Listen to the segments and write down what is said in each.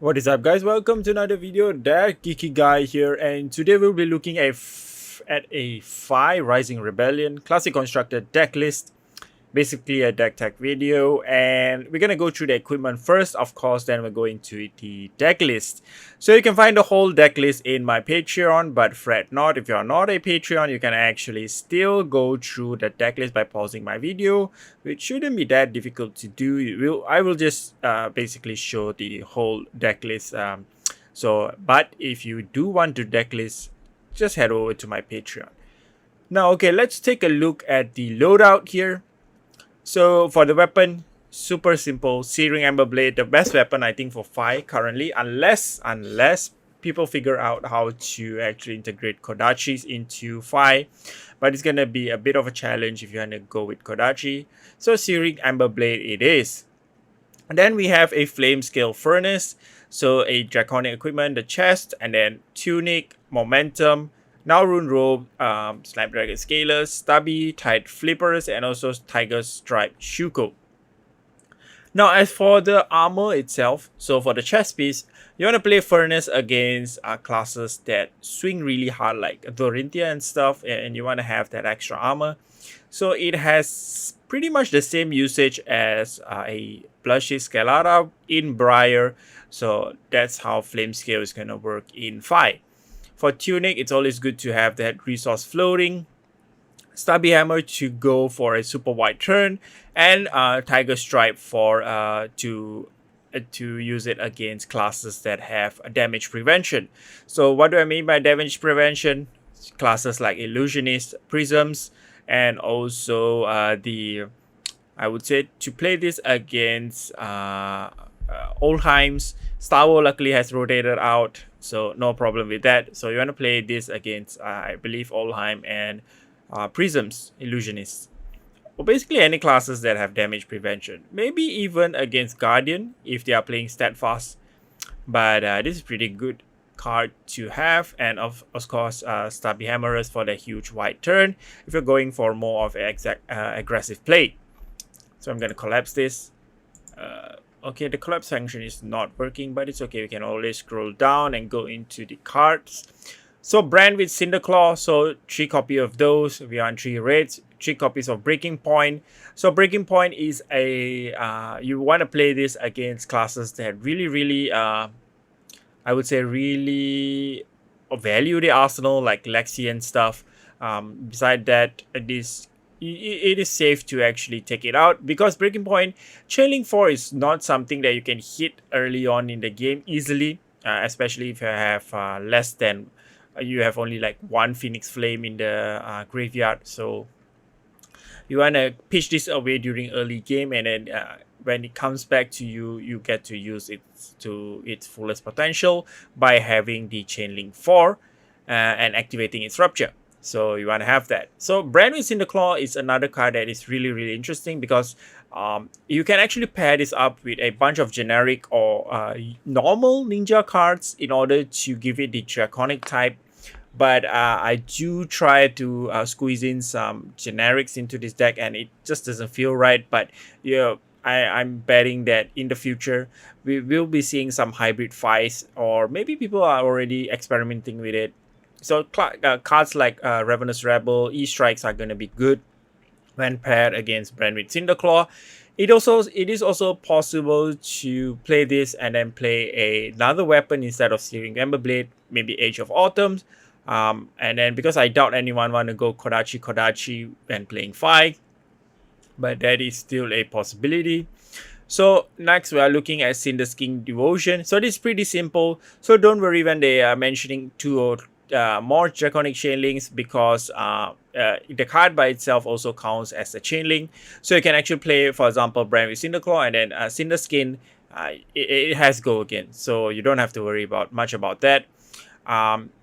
What is up, guys? Welcome to another video. That Geeky guy here, and today we'll be looking at a Phi Rising Rebellion classic constructed deck list, basically a deck tech video, and we're gonna go through the equipment first, of course, then we're going to the deck list. So you can find the whole deck list in my Patreon, but fret not, if you're not a Patreon, you can actually still go through the deck list by pausing my video, which shouldn't be that difficult to do. I will just basically show the whole deck list. But if you do want to deck list, just head over to my Patreon. Now, okay, let's take a look at the loadout here. So for the weapon, super simple, Searing Ember Blade, the best weapon I think for Phi currently, unless people figure out how to actually integrate Kodachis into Phi, but it's gonna be a bit of a challenge if you wanna go with Kodachi. So Searing Ember Blade it is. And then we have a Flame Scale Furnace, so a Draconic equipment, the chest, and then Tunic, Momentum, now Rune Robe, Snapdragon Scalers, Stubby, Tide Flippers, and also Tiger Stripe Shuko. Now, as for the armor itself, so for the chest piece, you want to play Furnace against classes that swing really hard, like Dorinthia and stuff, and you want to have that extra armor. So it has pretty much the same usage as a Blushy Scalara in Briar, so that's how Flame Scale is going to work in Phi. For Tunic, it's always good to have that resource floating, Stubby Hammer to go for a super wide turn, and Tiger Stripe for to use it against classes that have a damage prevention. So what do I mean by damage prevention? Classes like Illusionist, Prisms, and also I would say to play this against Oldheims. Star Wars luckily has rotated out, so no problem with that. So you want to play this against I believe Oldheim and Prisms, Illusionists. Well, basically any classes that have damage prevention. Maybe even against Guardian if they are playing Steadfast. But this is pretty good card to have, and of course Stubby Hammerers for the huge wide turn if you're going for more of aggressive play. So I'm going to collapse this. Okay, the collapse function is not working, but it's okay. We can always scroll down and go into the cards. So brand with Cinderclaw, so 3 copies of those. We are on 3 reds, 3 copies of Breaking Point. So Breaking Point is a you want to play this against classes that really I would say really value the arsenal, like Lexi and stuff. Beside that, it is safe to actually take it out because Breaking Point Chailing 4 is not something that you can hit early on in the game easily, especially if you have less than you have only like 1 Phoenix Flame in the graveyard. So you want to pitch this away during early game, and then when it comes back to you, you get to use it to its fullest potential by having the Chainlink 4 and activating its Rupture. So you want to have that. So Brand with Cinderclaw is another card that is really interesting because you can actually pair this up with a bunch of generic or normal ninja cards in order to give it the Draconic type. But I do try to squeeze in some generics into this deck, and it just doesn't feel right. But yeah, I'm betting that in the future we will be seeing some hybrid fights, or maybe people are already experimenting with it. So cards like Ravenous Rebel, E-Strikes are going to be good when paired against Brand with Cinderclaw. It is also possible to play this and then play another weapon instead of Searing Ember Blade, maybe Age of Autumn. And then because I doubt anyone want to go Kodachi when playing Phi, but that is still a possibility. So next we are looking at Cinderskin Devotion. So this is pretty simple. So don't worry when they are mentioning 2 or more Draconic Chainlinks, because the card by itself also counts as a Chainlink. So you can actually play, for example, Brand with Cinderclaw, and then Cinderskin, it has go again. So you don't have to worry much about that.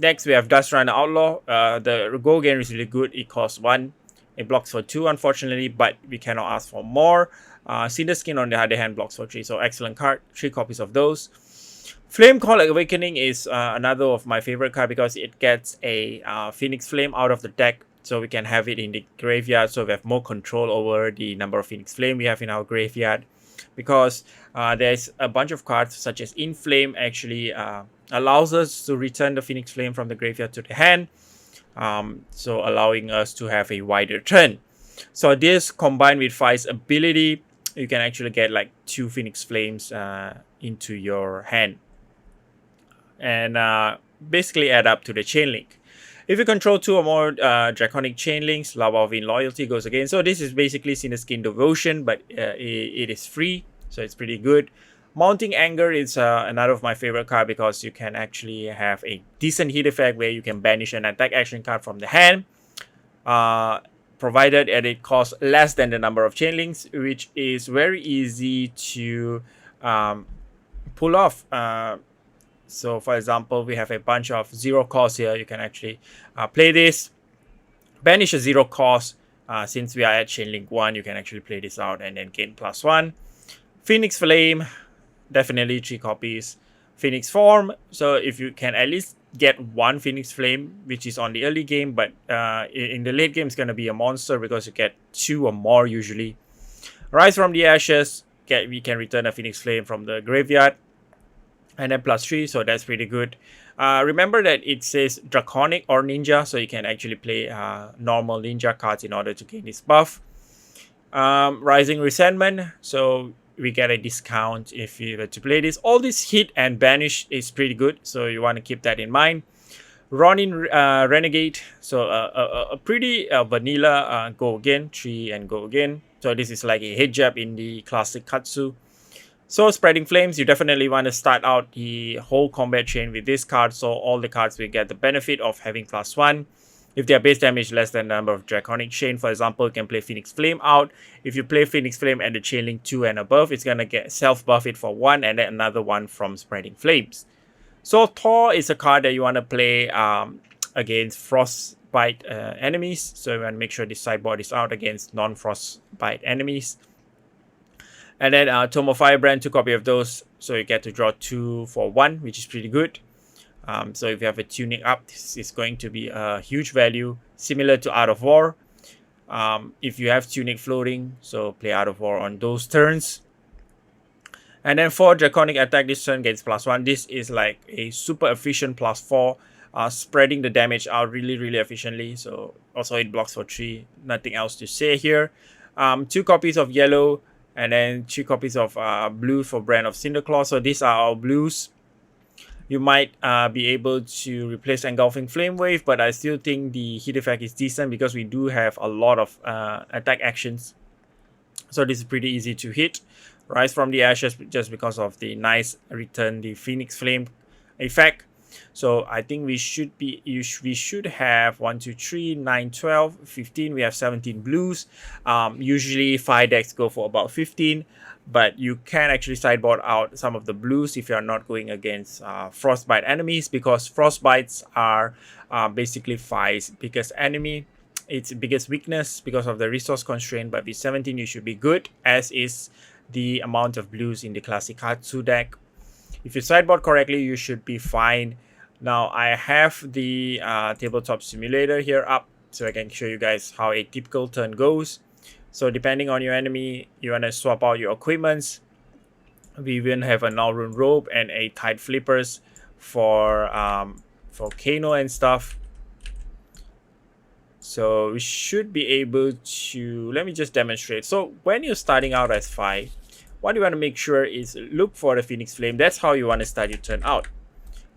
Next we have Dust Runner Outlaw. The go again is really good. It costs 1. It blocks for 2 unfortunately, but we cannot ask for more. Cinderskin on the other hand blocks for 3. So excellent card. 3 copies of those. Flame Call Awakening is another of my favorite card because it gets a Phoenix Flame out of the deck, so we can have it in the graveyard, so we have more control over the number of Phoenix Flame we have in our graveyard. because there's a bunch of cards such as Inflame actually allows us to return the Phoenix Flame from the graveyard to the hand, so allowing us to have a wider turn. So this combined with Fi's ability, you can actually get like 2 Phoenix Flames into your hand, and basically add up to the chain link. If you control 2 or more Draconic chain links, Lava of Loyalty goes again. So this is basically Skin Devotion, but it is free, so it's pretty good. Mounting Anger is another of my favorite card because you can actually have a decent hit effect where you can banish an attack action card from the hand, provided that it costs less than the number of chain links, which is very easy to pull off. So for example, we have a bunch of 0 cost here. You can actually play this, banish a 0 cost. Since we are at chain link 1, you can actually play this out and then gain +1. Phoenix Flame, definitely 3 copies. Phoenix Form, so if you can at least get 1 Phoenix Flame, which is on the early game, but in the late game it's going to be a monster because you get 2 or more usually. Rise from the Ashes, we can return a Phoenix Flame from the graveyard, and then +3, so that's pretty good. Remember that it says Draconic or Ninja, so you can actually play normal Ninja cards in order to gain this buff. Rising Resentment, so we get a discount if you were to play this. All this hit and banish is pretty good, so you want to keep that in mind. Ronin Renegade, so a pretty vanilla go again, 3 and go again. So this is like a hit jab in the classic Katsu. So Spreading Flames, you definitely want to start out the whole combat chain with this card, so all the cards will get the benefit of having +1. If their base damage less than the number of Draconic Chain, for example, you can play Phoenix Flame out. If you play Phoenix Flame at the chain link 2 and above, it's going to get self-buff it for 1 and then another 1 from Spreading Flames. So Thor is a card that you want to play against Frostbite enemies, so you want to make sure this sideboard is out against non-Frostbite enemies. And then Tome of Firebrand, 2 copy of those, so you get to draw 2 for 1, which is pretty good. So if you have a Tunic up, this is going to be a huge value, similar to Art of War. If you have Tunic floating, so play Art of War on those turns. And then for Draconic attack this turn gets +1. This is like a super efficient +4, spreading the damage out really efficiently. So also it blocks for 3, nothing else to say here. 2 copies of yellow, and then 2 copies of blue for Brand of Cinderclaw. So these are our blues. You might be able to replace Engulfing Flame Wave, but I still think the hit effect is decent because we do have a lot of attack actions. So this is pretty easy to hit. Rise from the Ashes, just because of the nice return the Phoenix Flame effect. So I think we should have 1, 2, 3, 9, 12, 15. We have 17 blues. Usually 5 decks go for about 15, but you can actually sideboard out some of the blues if you're not going against Frostbite enemies, because Frostbites are basically 5's biggest enemy. Its biggest weakness because of the resource constraint, but with 17 you should be good, as is the amount of blues in the classic Katsu deck. If you sideboard correctly, you should be fine. Now I have the tabletop simulator here up, so I can show you guys how a typical turn goes. So depending on your enemy, you want to swap out your equipments. We even have a Nalrun Robe and a Tide Flippers for Kano and stuff. So we should be able to, let me just demonstrate. So when you're starting out as 5, what you want to make sure is look for the Phoenix Flame. That's how you want to start your turn out.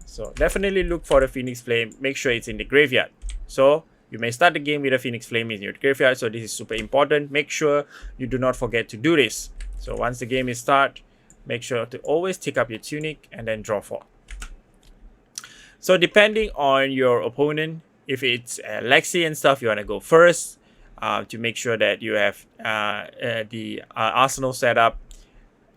So definitely look for the Phoenix Flame. Make sure it's in the graveyard. So you may start the game with a Phoenix Flame in your graveyard. So this is super important. Make sure you do not forget to do this. So once the game is start, make sure to always take up your Tunic and then draw 4. So depending on your opponent, if it's Lexi and stuff, you want to go first to make sure that you have the arsenal set up.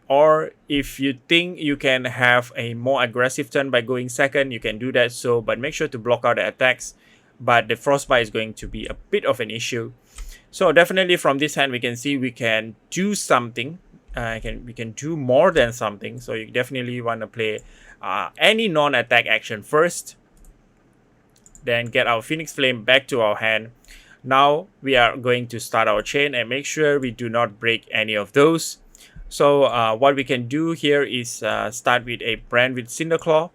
Or if you think you can have a more aggressive turn by going second, you can do that. So, but make sure to block out the attacks. But the Frostbite is going to be a bit of an issue. So definitely from this hand, we can see we can do something. We can do more than something. So you definitely want to play any non-attack action first. Then get our Phoenix Flame back to our hand. Now we are going to start our chain and make sure we do not break any of those. So what we can do here is start with a brand with Cinderclaw.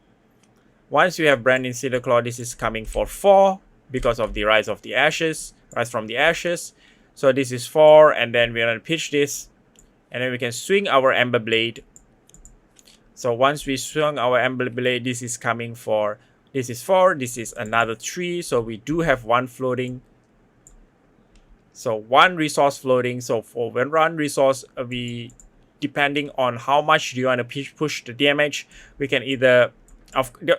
Once you have brand in Cinderclaw, this is coming for 4 because of the rise from the ashes. So this is 4, and then we're gonna pitch this, and then we can swing our Ember Blade. So once we swung our Ember Blade, this is coming for, this is 4, this is another 3, so we do have 1 floating. So 1 resource floating. So for 1 resource, we, depending on how much do you want to push the damage, we can either,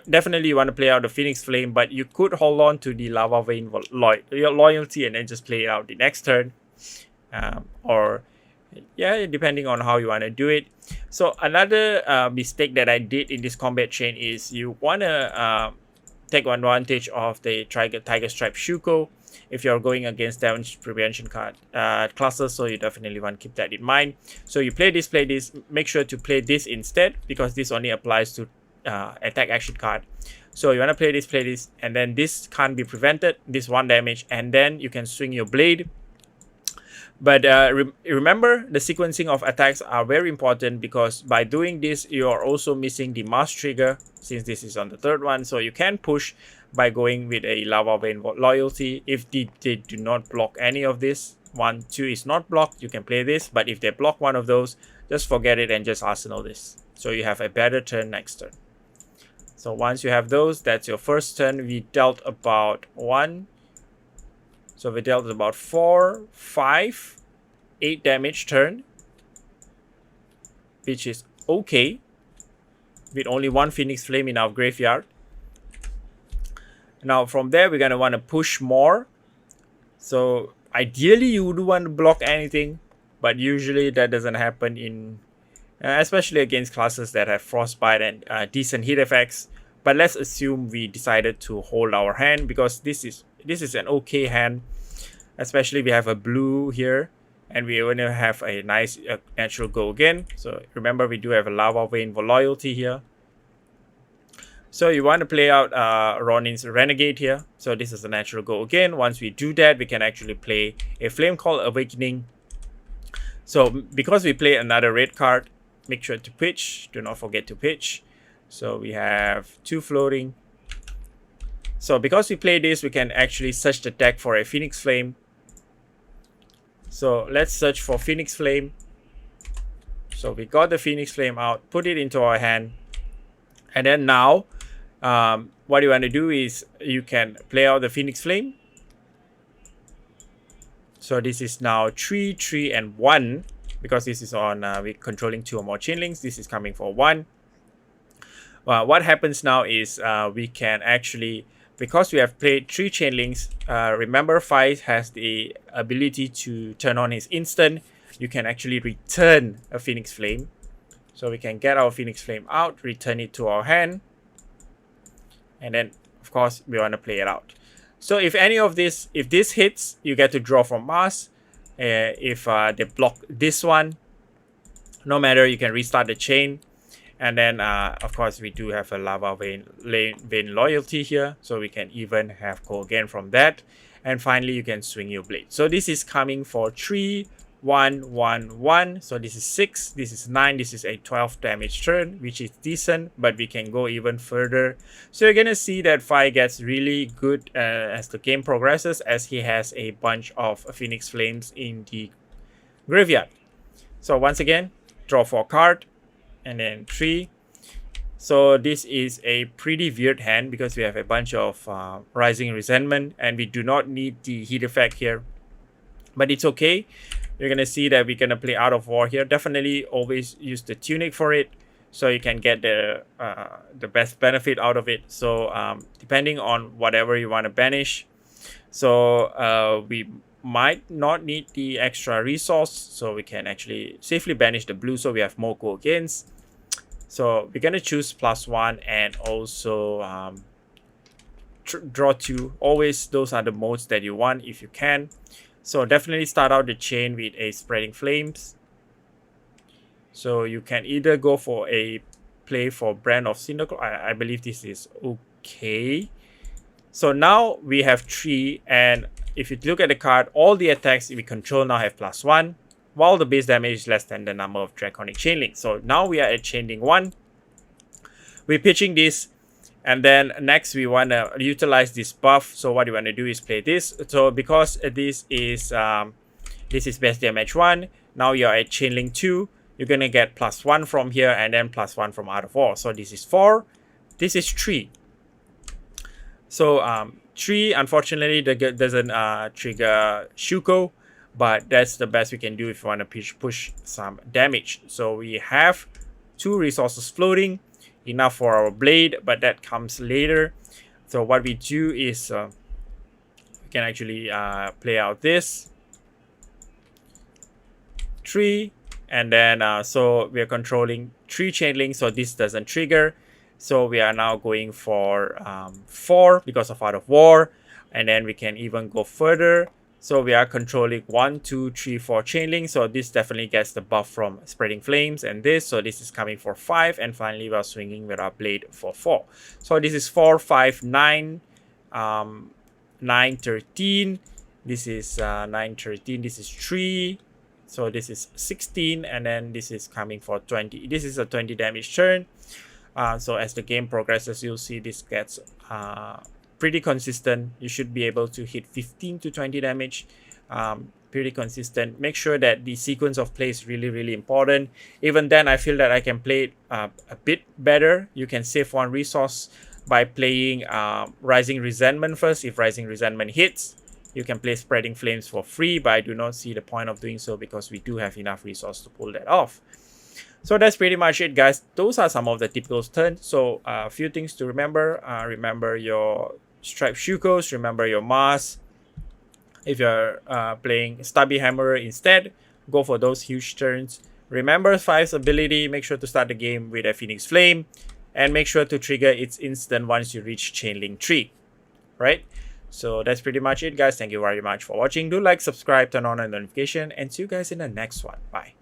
definitely you want to play out the Phoenix Flame, but you could hold on to the Lava Vein loyalty and then just play it out the next turn. Or yeah, depending on how you want to do it. So another mistake that I did in this combat chain is you want to take advantage of the Tiger Stripe Shuko if you're going against damage prevention card classes, so you definitely want to keep that in mind. So you play this, make sure to play this instead, because this only applies to attack action card. So you want to play this, and then this can't be prevented, this 1 damage, and then you can swing your blade. But remember, the sequencing of attacks are very important, because by doing this, you are also missing the mass trigger, since this is on the 3rd one. So you can push by going with a Lava Vein loyalty. If they do not block any of this, 1, 2 is not blocked, you can play this. But if they block one of those, just forget it and just arsenal this. So you have a better turn next turn. So once you have those, that's your first turn. We dealt about 1. So we dealt about 4, 5, 8 damage turn, which is okay, with only 1 Phoenix Flame in our graveyard. Now from there, we're going to want to push more. So ideally, you would want to block anything, but usually that doesn't happen in, especially against classes that have Frostbite and decent hit effects. But let's assume we decided to hold our hand, because this is an okay hand. Especially we have a blue here, and we want to have a nice natural go again. So remember, we do have a Lava Vein for loyalty here. So you want to play out Ronin's Renegade here. So this is a natural go again. Once we do that, we can actually play a Flame Call Awakening. So because we play another red card, make sure to pitch. Do not forget to pitch. So we have 2 floating. So because we play this, we can actually search the deck for a Phoenix Flame. So let's search for Phoenix Flame. So we got the Phoenix Flame out, put it into our hand. And then now, what you want to do is you can play out the Phoenix Flame. So this is now 3, 3, and 1. Because this is on, we're controlling 2 or more chain links. This is coming for 1. What happens now is we can actually, because we have played 3 chain links, remember Five has the ability to turn on his instant. You can actually return a Phoenix Flame. So we can get our Phoenix Flame out, return it to our hand. And then, of course, we want to play it out. So if any of this, if this hits, you get to draw from Mars. If they block this one, no matter, you can restart the chain. And then, of course, we do have a Lava Vein loyalty here. So we can even have go again from that. And finally, you can swing your blade. So this is coming for 3, 1, 1, 1. So this is 6, this is 9, this is a 12 damage turn, which is decent. But we can go even further. So you're going to see that Fi gets really good as the game progresses, as he has a bunch of Phoenix Flames in the graveyard. So once again, draw 4 card. And then 3. So this is a pretty weird hand, because we have a bunch of Rising Resentment, and we do not need the heat effect here. But it's okay. You're going to see that we're going to play Out of War here. Definitely always use the Tunic for it, so you can get the best benefit out of it. So depending on whatever you want to banish. So we might not need the extra resource, so we can actually safely banish the blue, so we have more go against. So we're going to choose +1 and also draw 2. Always those are the modes that you want if you can. So definitely start out the chain with a Spreading Flames. So you can either go for a play for Brand of Cinderclaw. I believe this is okay. So now we have 3, and if you look at the card, all the attacks we control now have +1. while the base damage is less than the number of draconic chain links. So now we are at chain link 1. We're pitching this, and then next we want to utilize this buff. So what you want to do is play this. So because this is base damage 1, now you're at chain link 2. You're gonna get +1 from here and then +1 from Art of War. So this is 4. This is 3. So 3 unfortunately doesn't trigger Shuko, but that's the best we can do if you want to push some damage. So we have 2 resources floating, enough for our blade, but that comes later. So what we do is we can actually play out this 3, and then so we are controlling 3 chain links, so this doesn't trigger. So we are now going for 4 because of Art of War, and then we can even go further. So we are controlling 1, 2, 3, 4 chain links. So this definitely gets the buff from Spreading Flames and this. So this is coming for 5, and finally we are swinging with our blade for 4. So this is 4, 5, 9, 9, 13. This is 9, 13. This is 3. So this is 16, and then this is coming for 20. This is a 20 damage turn. So as the game progresses, you'll see this gets pretty consistent. You should be able to hit 15 to 20 damage. Pretty consistent. Make sure that the sequence of play is really important. Even then, I feel that I can play it a bit better. You can save 1 resource by playing Rising Resentment first. If Rising Resentment hits, you can play Spreading Flames for free, but I do not see the point of doing so because we do have enough resource to pull that off. So that's pretty much it, guys. Those are some of the typical turns. So a few things to remember. Remember your Striped Shukos. Remember your Mars. If you're playing Stubby Hammerer instead, go for those huge turns. Remember 5's ability. Make sure to start the game with a Phoenix Flame. And make sure to trigger its instant once you reach Chain Link 3. Right? So that's pretty much it, guys. Thank you very much for watching. Do like, subscribe, turn on a notification, and see you guys in the next one. Bye.